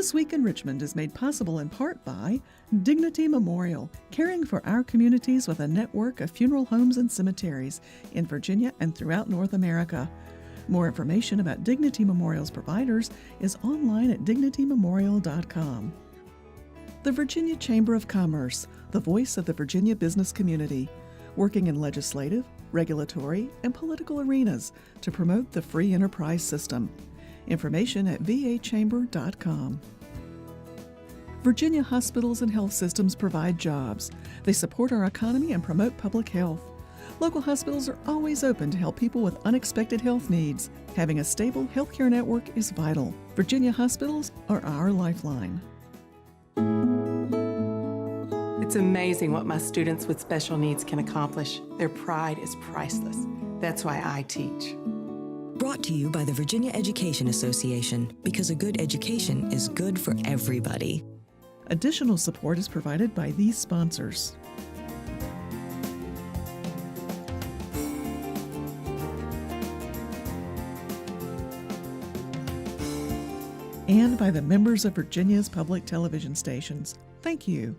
This Week in Richmond is made possible in part by Dignity Memorial, caring for our communities with a network of funeral homes and cemeteries in Virginia and throughout North America. More information about Dignity Memorial's providers is online at dignitymemorial.com. The Virginia Chamber of Commerce, the voice of the Virginia business community, working in legislative, regulatory, and political arenas to promote the free enterprise system. Information at vachamber.com. Virginia hospitals and health systems provide jobs. They support our economy and promote public health. Local hospitals are always open to help people with unexpected health needs. Having a stable healthcare network is vital. Virginia hospitals are our lifeline. It's amazing what my students with special needs can accomplish. Their pride is priceless. That's why I teach. Brought to you by the Virginia Education Association, because a good education is good for everybody. Additional support is provided by these sponsors. And by the members of Virginia's public television stations. Thank you.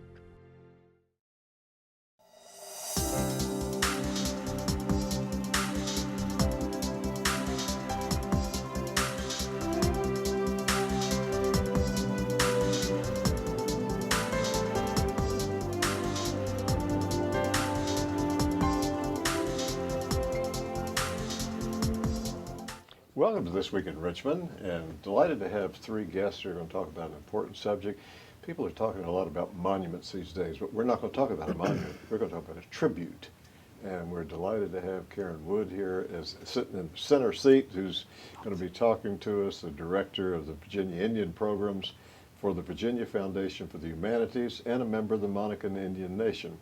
Welcome to This Week in Richmond, and delighted to have three guests who are going to talk about an important subject. People are talking a lot about monuments these days, but we're not going to talk about a monument. We're going to talk about a tribute. And we're delighted to have Karenne Wood here as sitting in the center seat, who's going to be talking to us, the director of the Virginia Indian Programs for the Virginia Foundation for the Humanities and a member of the Monacan Indian Nation.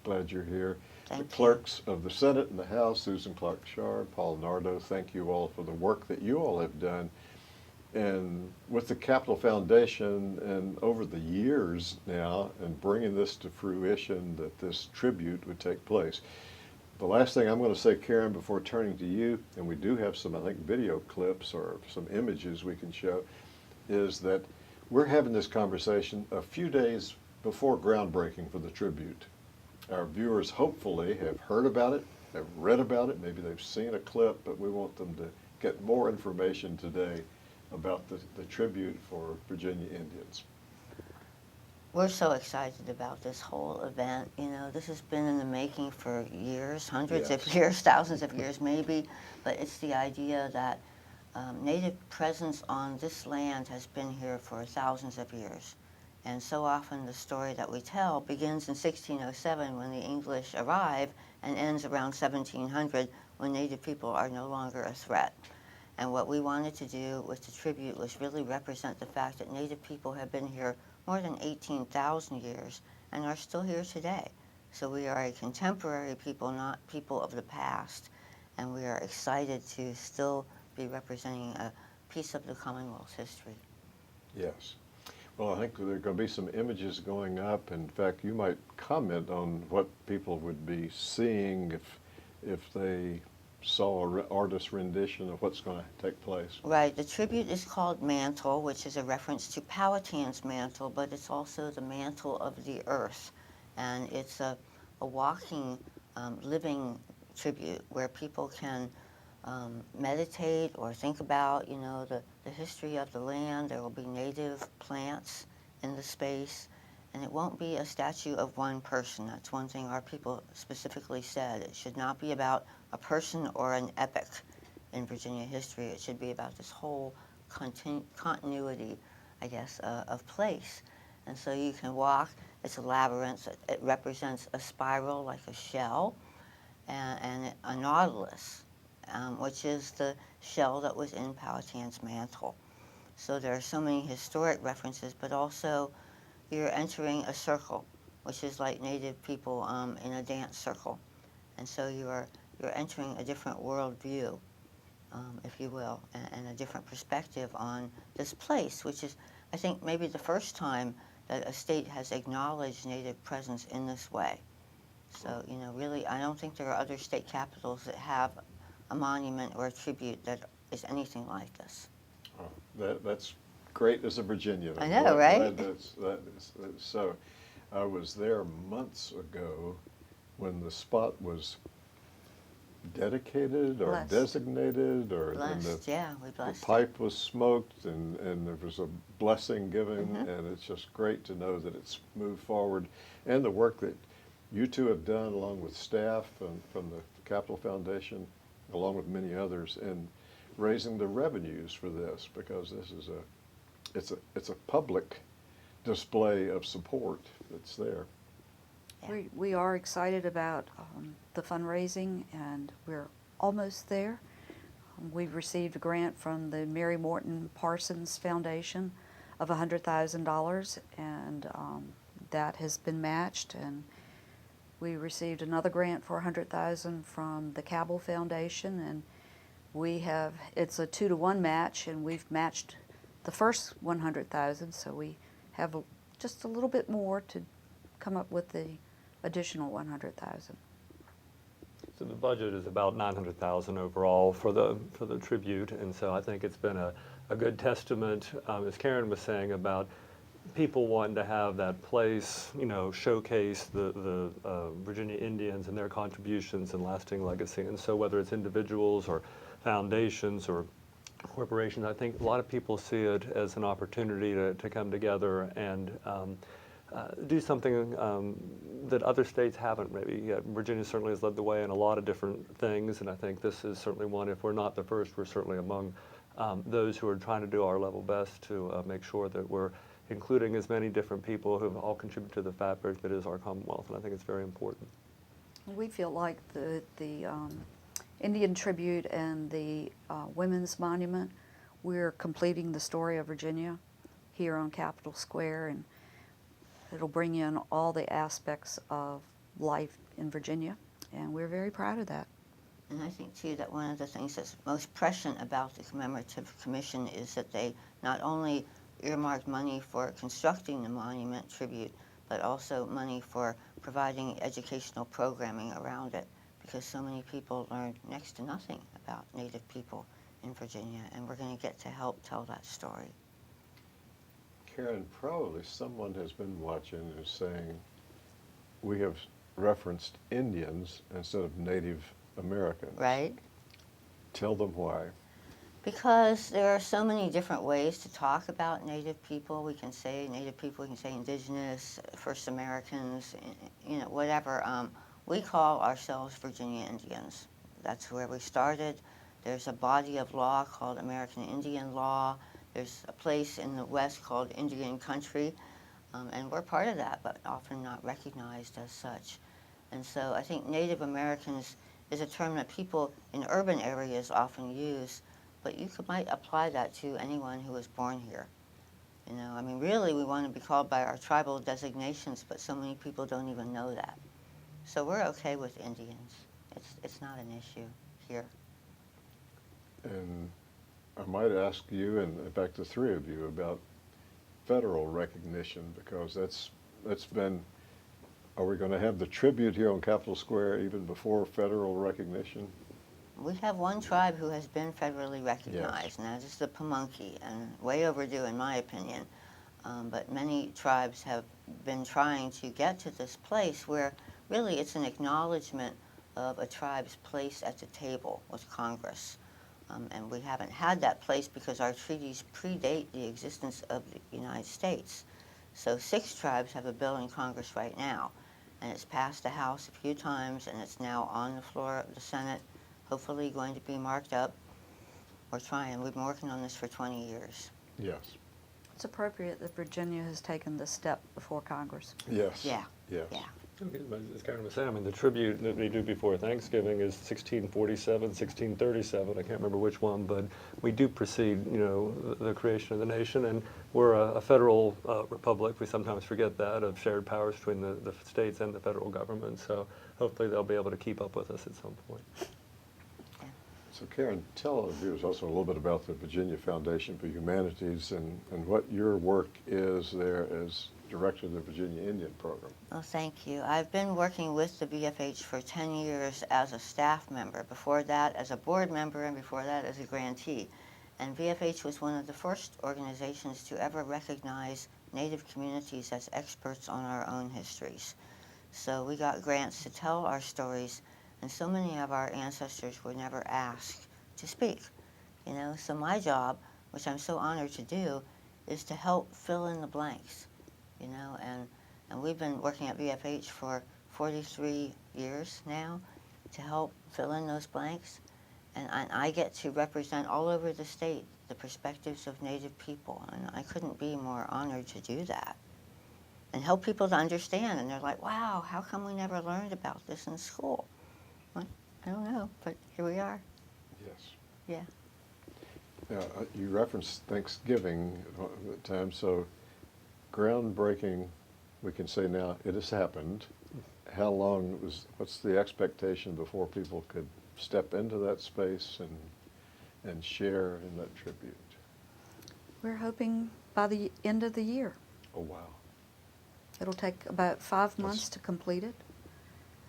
Glad you're here. The clerks of the Senate and the House, Susan Clark Schaar, Paul Nardo, thank you all for the work that you all have done. And with the Capitol Foundation and over the years now, and bringing this to fruition that this tribute would take place. The last thing I'm going to say, Karenne, before turning to you, and we do have some, I think, video clips or some images we can show, is that we're having this conversation a few days before groundbreaking for the tribute. Our viewers hopefully have heard about it, have read about it, maybe they've seen a clip, but we want them to get more information today about the tribute for Virginia Indians. We're so excited about this whole event. You know, this has been in the making for years, hundreds of years, thousands of years maybe, but it's the idea that Native presence on this land has been here for thousands of years. And so often the story that we tell begins in 1607 when the English arrive and ends around 1700 when Native people are no longer a threat. And what we wanted to do with the tribute was really represent the fact that Native people have been here more than 18,000 years and are still here today. So we are a contemporary people, not people of the past. And we are excited to still be representing a piece of the Commonwealth's history. Yes. Well, I think there are going to be some images going up. In fact, you might comment on what people would be seeing if they saw an artist's rendition of what's going to take place. Right. The tribute is called Mantle, which is a reference to Powhatan's mantle, but it's also the mantle of the earth. And it's a walking, living tribute where people can meditate or think about, you know, the history of the land. There will be native plants in the space, and it won't be a statue of one person. That's one thing our people specifically said. It should not be about a person or an epic in Virginia history. It should be about this whole continuity, I guess, of place. And so you can walk. It's a labyrinth. It represents a spiral like a shell, and a nautilus, which is the shell that was in Powhatan's mantle. So there are so many historic references, but also you're entering a circle, which is like Native people in a dance circle. And so you're entering a different worldview, if you will, and a different perspective on this place, which is, I think, maybe the first time that a state has acknowledged Native presence in this way. So, you know, really, I don't think there are other state capitals that have a monument or a tribute that is anything like this. Oh, that's great as a Virginian. I I'm know, glad- right? glad that's so. I was there months ago when the spot was dedicated or Blessed. designated, or and Blessed, yeah, we the blessed it. pipe was smoked, and there was a blessing given, Mm-hmm. and it's just great to know that it's moved forward, and the work that you two have done along with staff and from the Capital Foundation, along with many others, in raising the revenues for this, because this is it's a public display of support that's there. Yeah. We are excited about the fundraising, and we're almost there. We've received a grant from the Mary Morton Parsons Foundation of $100,000, and that has been matched. And we received another grant for $100,000 from the Cabell Foundation, and it's a 2-to-1 match, and we've matched the first $100,000, so we have just a little bit more to come up with the additional $100,000. So the budget is about $900,000 overall for the tribute, and so I think it's been a good testament, as Karen was saying, about people wanting to have that place, showcase the Virginia Indians and their contributions and lasting legacy. And so whether it's individuals or foundations or corporations, I think a lot of people see it as an opportunity to come together and do something that other states haven't maybe yet. Virginia certainly has led the way in a lot of different things, and I think this is certainly one. If we're not the first, we're certainly among those who are trying to do our level best to make sure that we're including as many different people who have all contributed to the fabric that is our Commonwealth, and I think it's very important. We feel like the Indian Tribute and the Women's Monument, we're completing the story of Virginia here on Capitol Square, and it'll bring in all the aspects of life in Virginia, and we're very proud of that. And I think, too, that one of the things that's most prescient about the Commemorative Commission is that they not only earmarked money for constructing the monument tribute, but also money for providing educational programming around it, because so many people learn next to nothing about Native people in Virginia, and we're going to get to help tell that story. Karen, probably someone has been watching and is saying, we have referenced Indians instead of Native Americans. Right? Tell them why. Because there are so many different ways to talk about Native people. We can say Native people, we can say Indigenous, First Americans, whatever. We call ourselves Virginia Indians. That's where we started. There's a body of law called American Indian Law. There's a place in the West called Indian Country, and we're part of that, but often not recognized as such. And so I think Native Americans is a term that people in urban areas often use, but you might apply that to anyone who was born here. Really we want to be called by our tribal designations, but so many people don't even know that. So we're okay with Indians. It's not an issue here. And I might ask you, and in fact the three of you, about federal recognition, because that's been, are we going to have the tribute here on Capitol Square even before federal recognition? We have one tribe who has been federally recognized, Yes. and that is the Pamunkey, and way overdue in my opinion. But many tribes have been trying to get to this place where really it's an acknowledgement of a tribe's place at the table with Congress. And we haven't had that place because our treaties predate the existence of the United States. So 6 tribes have a bill in Congress right now, and it's passed the House a few times, and it's now on the floor of the Senate, hopefully going to be marked up. We're trying. We've been working on this for 20 years. Yes. It's appropriate that Virginia has taken this step before Congress. Yes. Yeah. Yes. Yeah. Okay, but as Karen was saying, the tribute that we do before Thanksgiving is 1647, 1637. I can't remember which one, but we do precede, the creation of the nation, and we're a federal republic. We sometimes forget that, of shared powers between the states and the federal government. So hopefully they'll be able to keep up with us at some point. So Karen, tell our viewers also a little bit about the Virginia Foundation for Humanities and what your work is there as director of the Virginia Indian Program. Well, thank you. I've been working with the VFH for 10 years as a staff member, before that as a board member, and before that as a grantee. And VFH was one of the first organizations to ever recognize Native communities as experts on our own histories. So we got grants to tell our stories, and so many of our ancestors were never asked to speak. You know, so my job, which I'm so honored to do, is to help fill in the blanks. You know, and we've been working at VFH for 43 years now to help fill in those blanks. And I get to represent all over the state the perspectives of Native people, and I couldn't be more honored to do that. And help people to understand, and they're like, wow, how come we never learned about this in school? Well, I don't know, but here we are. Yes. Yeah. You referenced Thanksgiving at the time, so groundbreaking, we can say now, it has happened. How long what's the expectation before people could step into that space and share in that tribute? We're hoping by the end of the year. Oh, wow. It'll take about 5 months to complete it,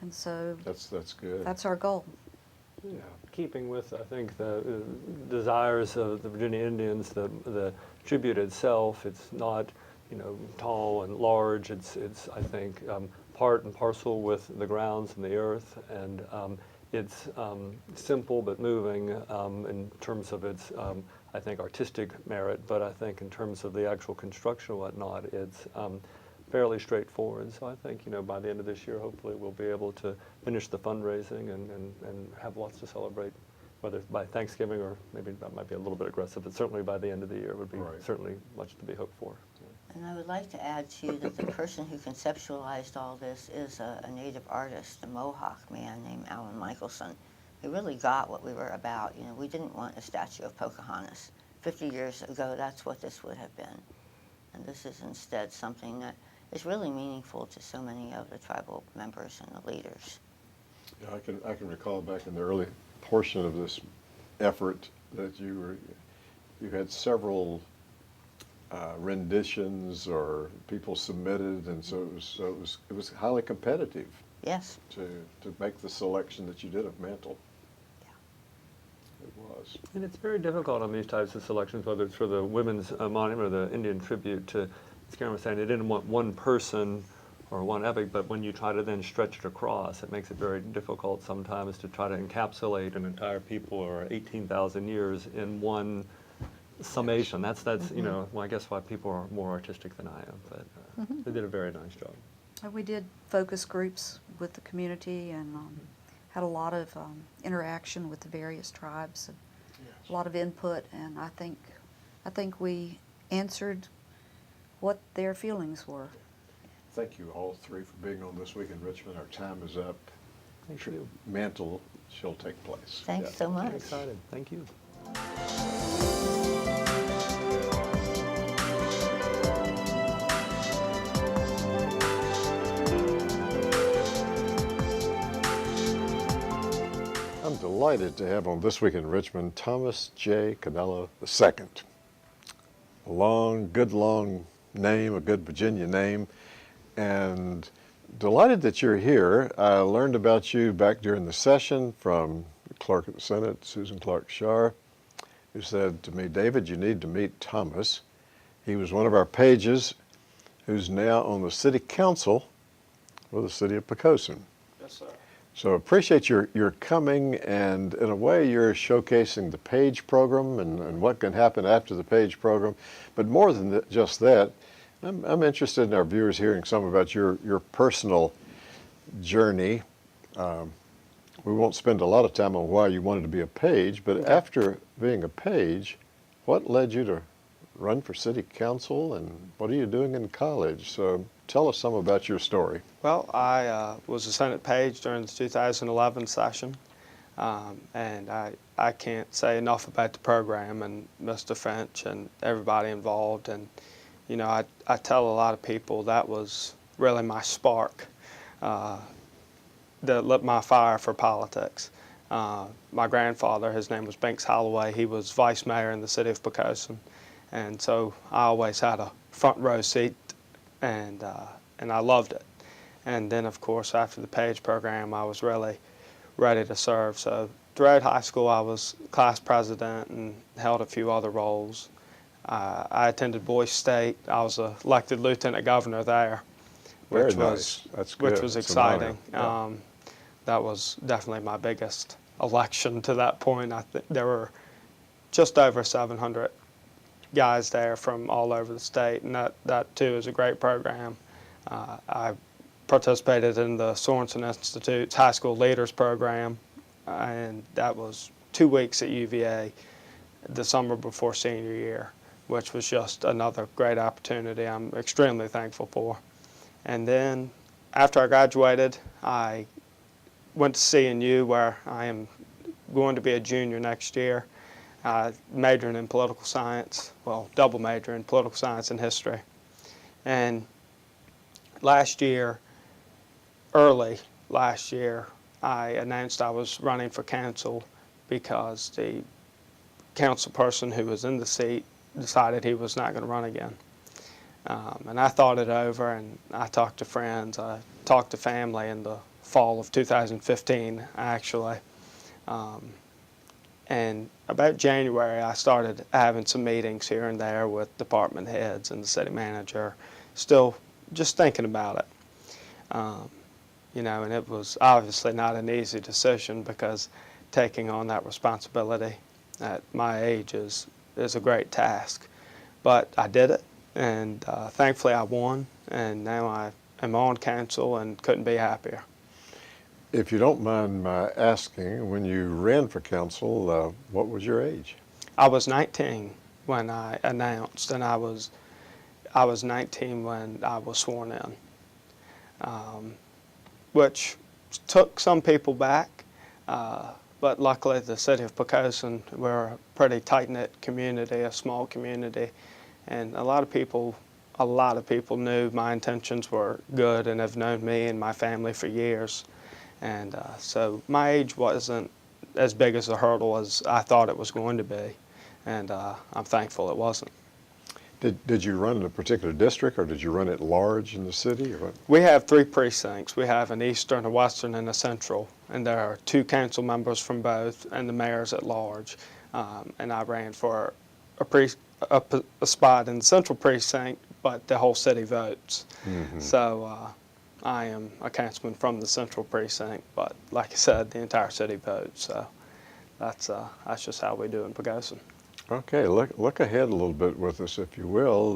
and so That's good. that's our goal. Yeah, keeping with, I think, the desires of the Virginia Indians, the tribute itself, it's not, you know, tall and large. It's I think, part and parcel with the grounds and the earth, and it's simple but moving in terms of its, I think, artistic merit, but I think in terms of the actual construction and whatnot, it's fairly straightforward. So I think, you know, by the end of this year, hopefully we'll be able to finish the fundraising and have lots to celebrate, whether by Thanksgiving or maybe that might be a little bit aggressive, but certainly by the end of the year would be certainly much to be hoped for. And I would like to add, too, that the person who conceptualized all this is a Native artist, a Mohawk man named Alan Michelson, who really got what we were about. You know, we didn't want a statue of Pocahontas. 50 years ago, that's what this would have been. And this is instead something that is really meaningful to so many of the tribal members and the leaders. Yeah, I can recall back in the early portion of this effort that you had several renditions or people submitted, and so it was highly competitive. Yes. To make the selection that you did of Mantle. Yeah. It was. And it's very difficult on these types of selections, whether it's for the women's monument or the Indian tribute, to, as Karen was saying, they didn't want one person or one epic, but when you try to then stretch it across, it makes it very difficult sometimes to try to encapsulate an entire people or 18,000 years in one summation. That's you know, well, I guess why people are more artistic than I am, but they did a very nice job. And we did focus groups with the community and had a lot of interaction with the various tribes and a lot of input, and I think we answered what their feelings were. Thank you all three for being on This Week in Richmond. Our time is up. Thank you. Mantle shall take place. Thanks so much. I'm excited. Thank you. I'm delighted to have on This Week in Richmond Thomas J. Cannella II. Good long name, a good Virginia name, and delighted that you're here. I learned about you back during the session from the Clerk of the Senate, Susan Clark Schaar, who said to me, David, you need to meet Thomas. He was one of our pages who's now on the City Council for the City of Poquoson. Yes, sir. So appreciate your coming, and in a way you're showcasing the PAGE program and what can happen after the PAGE program. But more than just that, I'm interested in our viewers hearing some about your personal journey. We won't spend a lot of time on why you wanted to be a page, but after being a page, what led you to run for city council, and what are you doing in college? So tell us some about your story. Well, I was a Senate page during the 2011 session, and I can't say enough about the program and Mr. Finch and everybody involved. And you know, I tell a lot of people that was really my spark that lit my fire for politics. My grandfather, his name was Binks Holloway, he was vice mayor in the city of Poquoson, and so I always had a front row seat, and I loved it. And then, of course, after the PAGE program, I was really ready to serve. So throughout high school, I was class president and held a few other roles. I attended Boise State. I was elected lieutenant governor there, Very nice. That's good. which was It's an honor. exciting. Yeah. That was definitely my biggest election to that point. I think there were just over 700 guys there from all over the state, and that too is a great program. I participated in the Sorensen Institute's High School Leaders Program, and that was 2 weeks at UVA the summer before senior year, which was just another great opportunity I'm extremely thankful for. And then after I graduated, I went to CNU, where I am going to be a junior next year. Majoring in political science, well, double major in political science and history. And early last year, I announced I was running for council because the council person who was in the seat decided he was not going to run again. And I thought it over, and I talked to friends, I talked to family in the fall of 2015, actually. And about January, I started having some meetings here and there with department heads and the city manager, still just thinking about it. You know, and it was obviously not an easy decision, because taking on that responsibility at my age is a great task. But I did it, and thankfully I won, and now I am on council and couldn't be happier. If you don't mind my asking, when you ran for council, what was your age? I was 19 when I announced, and I was 19 when I was sworn in, which took some people back, but luckily the city of Poquoson, we're a pretty tight-knit community, a small community, and a lot of people knew my intentions were good and have known me and my family for years. And so my age wasn't as big as a hurdle as I thought it was going to be, and I'm thankful it wasn't. Did you run in a particular district, or did you run at large in the city? Or what? We have 3 precincts. We have an eastern, a western, and a central, and there are 2 council members from both, and the mayor's at large. And I ran for a spot in the central precinct, but the whole city votes. Mm-hmm. So I am a councilman from the central precinct, but like I said, the entire city votes. So that's just how we do in Poquoson. Okay, look ahead a little bit with us, if you will.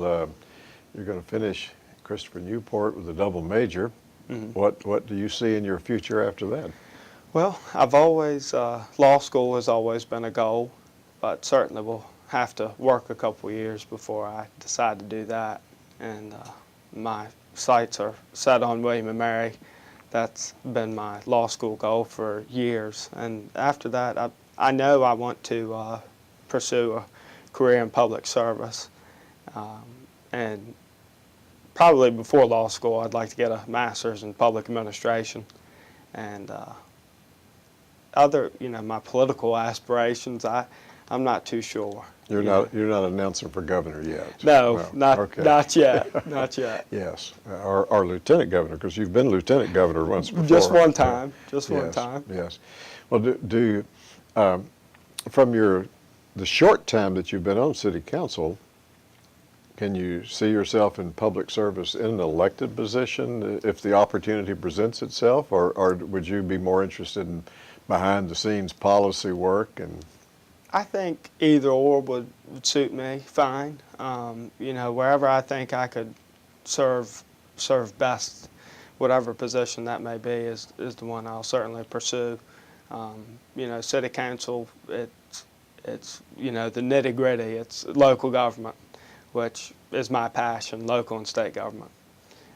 You're going to finish Christopher Newport with a double major. Mm-hmm. What do you see in your future after that? Well, I've always, law school has always been a goal, but certainly we'll have to work a couple years before I decide to do that. And my sights are set on William & Mary. That's been my law school goal for years. And after that, I know I want to pursue a career in public service. And probably before law school, I'd like to get a master's in public administration. And my political aspirations, I'm not too sure. You're not announcing for governor yet? No, not yet, not yet. Yes, or lieutenant governor, because you've been lieutenant governor once before. Just one time, one time. Yes. Well, do from the short time that you've been on city council, can you see yourself in public service in an elected position if the opportunity presents itself, or would you be more interested in behind-the-scenes policy work? And I think either or would suit me fine. Wherever I think I could serve best, whatever position that may be, is the one I'll certainly pursue. City council, it's the nitty-gritty. It's local government, which is my passion, local and state government.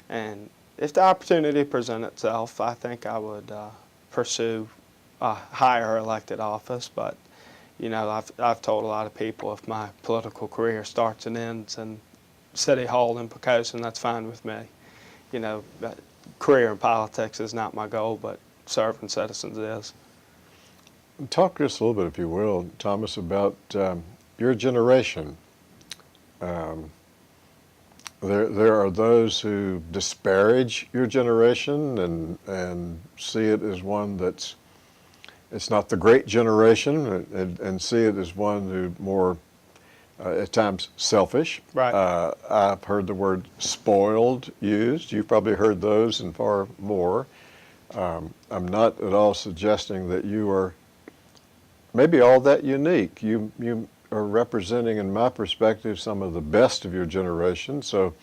And if the opportunity presents itself, I think I would pursue a higher elected office. But I've told a lot of people, if my political career starts and ends in City Hall in Poquoson, that's fine with me. Career in politics is not my goal, but serving citizens is. Talk to us a little bit, if you will, Thomas, about your generation. There are those who disparage your generation and see it as one that's it's not the great generation, and see it as one who more at times selfish. Right. I've heard the word spoiled used. You've probably heard those and far more. I'm not at all suggesting that you are maybe all that unique. You are representing, in my perspective, some of the best of your generation. So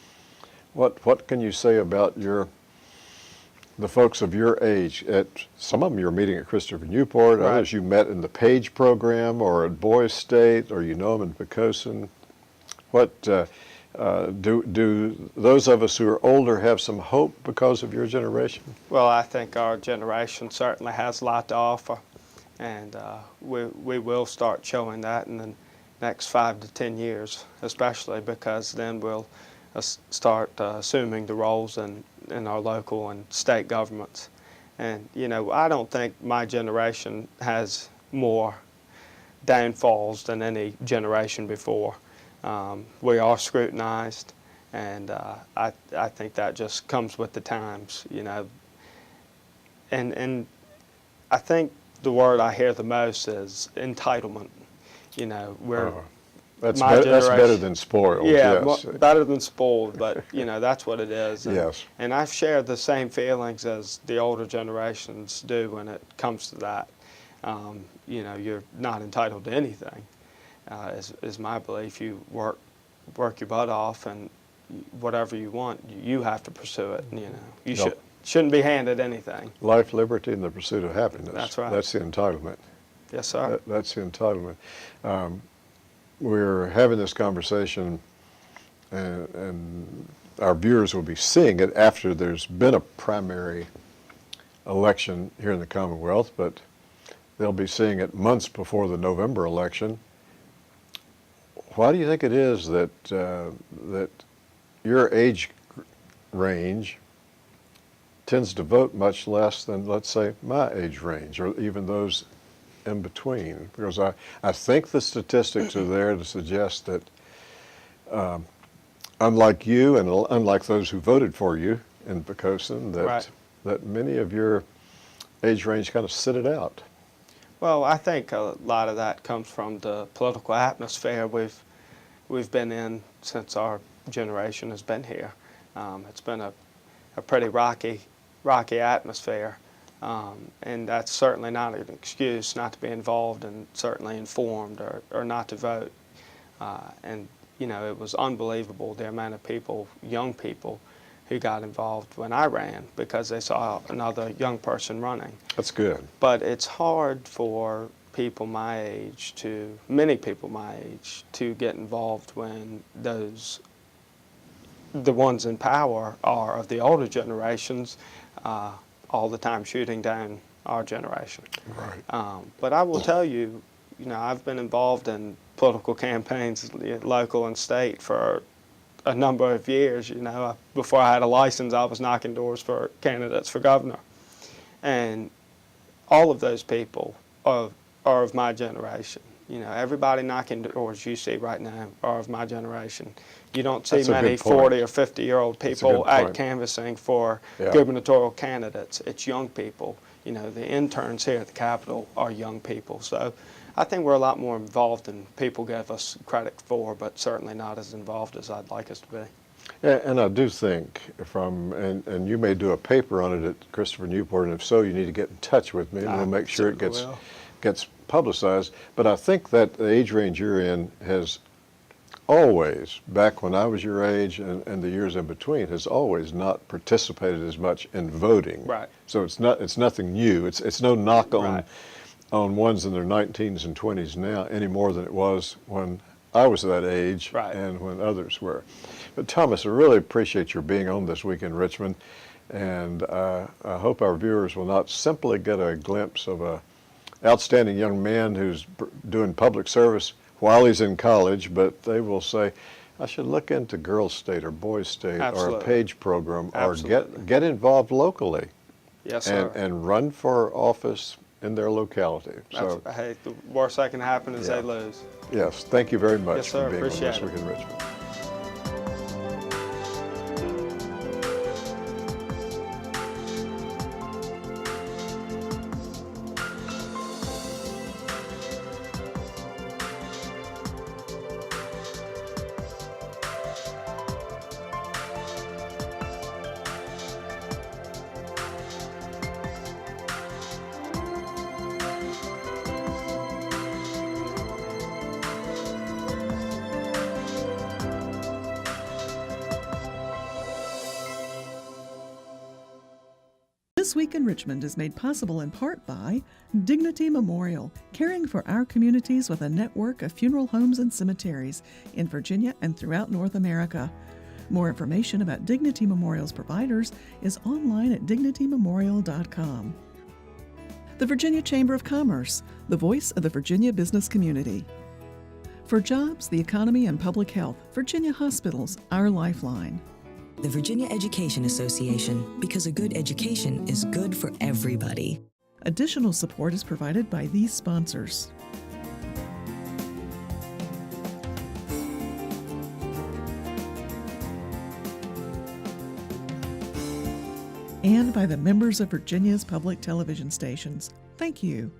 what can you say about the folks of your age? Some of them you're meeting at Christopher Newport, Right. others you met in the Page program or at Boys State, or you know them in Poquoson. What do those of us who are older have some hope because of your generation? Well, I think our generation certainly has a lot to offer, and we will start showing that in the next 5 to 10 years, especially because then we'll start assuming the roles in our local and state governments. And, you know, I don't think my generation has more downfalls than any generation before. We are scrutinized, and I think that just comes with the times, you know. And I think the word I hear the most is entitlement. You know, that's better than spoiled. Yeah, yes. better than spoiled, but you know, that's what it is. And, Yes. And I've shared the same feelings as the older generations do when it comes to that. You know, you're not entitled to anything, is my belief. You work your butt off, and whatever you want, you have to pursue it. You know, you shouldn't be handed anything. Life, liberty, and the pursuit of happiness. That's right. That's the entitlement. Yes, sir. That's the entitlement. We're having this conversation, and our viewers will be seeing it after there's been a primary election here in the Commonwealth, but they'll be seeing it months before the November election. Why do you think it is that that your age range tends to vote much less than, let's say, my age range, or even those in between? Because I think the statistics are there to suggest that unlike you and unlike those who voted for you in Poquoson, Right. that many of your age range kind of sit it out. Well, I think a lot of that comes from the political atmosphere we've been in since our generation has been here. It's been a pretty rocky atmosphere, and that's certainly not an excuse not to be involved and certainly informed or not to vote. And you know, it was unbelievable the amount of people, young people, who got involved when I ran because they saw another young person running. That's good. But it's hard for people my age many people my age, to get involved when the ones in power are of the older generations, all the time shooting down our generation. Right. But I will tell you, you know, I've been involved in political campaigns, local and state, for a number of years. You know, before I had a license, I was knocking doors for candidates for governor, and all of those people are of my generation. You know, everybody knocking doors you see right now are of my generation. You don't see That's a many good point. 40 or 50-year-old That's a people good out point. canvassing for Yeah. gubernatorial candidates. It's young people. You know, the interns here at the Capitol are young people. So I think we're a lot more involved than people give us credit for, but certainly not as involved as I'd like us to be. Yeah, and I do think and you may do a paper on it at Christopher Newport, and if so, you need to get in touch with me, and we'll make sure it certainly gets publicized. But I think that the age range you're in has always, back when I was your age and the years in between, has always not participated as much in voting. Right. So it's nothing new. It's no knock on Right. on ones in their 19s and 20s now any more than it was when I was that age Right. and when others were. But Thomas, I really appreciate your being on This Week in Richmond, and I hope our viewers will not simply get a glimpse of a outstanding young man who's doing public service while he's in college, but they will say, I should look into Girls State or Boys State or a Absolutely. Page program, or Absolutely. get involved locally Yes, sir. and run for office in their locality. So, Hey, the worst that can happen is Yeah. they lose. yes, thank you very much Yes, sir. for being on Appreciate This it. Week in Richmond. This Week in Richmond is made possible in part by Dignity Memorial, caring for our communities with a network of funeral homes and cemeteries in Virginia and throughout North America. More information about Dignity Memorial's providers is online at dignitymemorial.com. The Virginia Chamber of Commerce, the voice of the Virginia business community. For jobs, the economy, and public health, Virginia Hospitals, our lifeline. The Virginia Education Association, because a good education is good for everybody. Additional support is provided by these sponsors. And by the members of Virginia's public television stations. Thank you.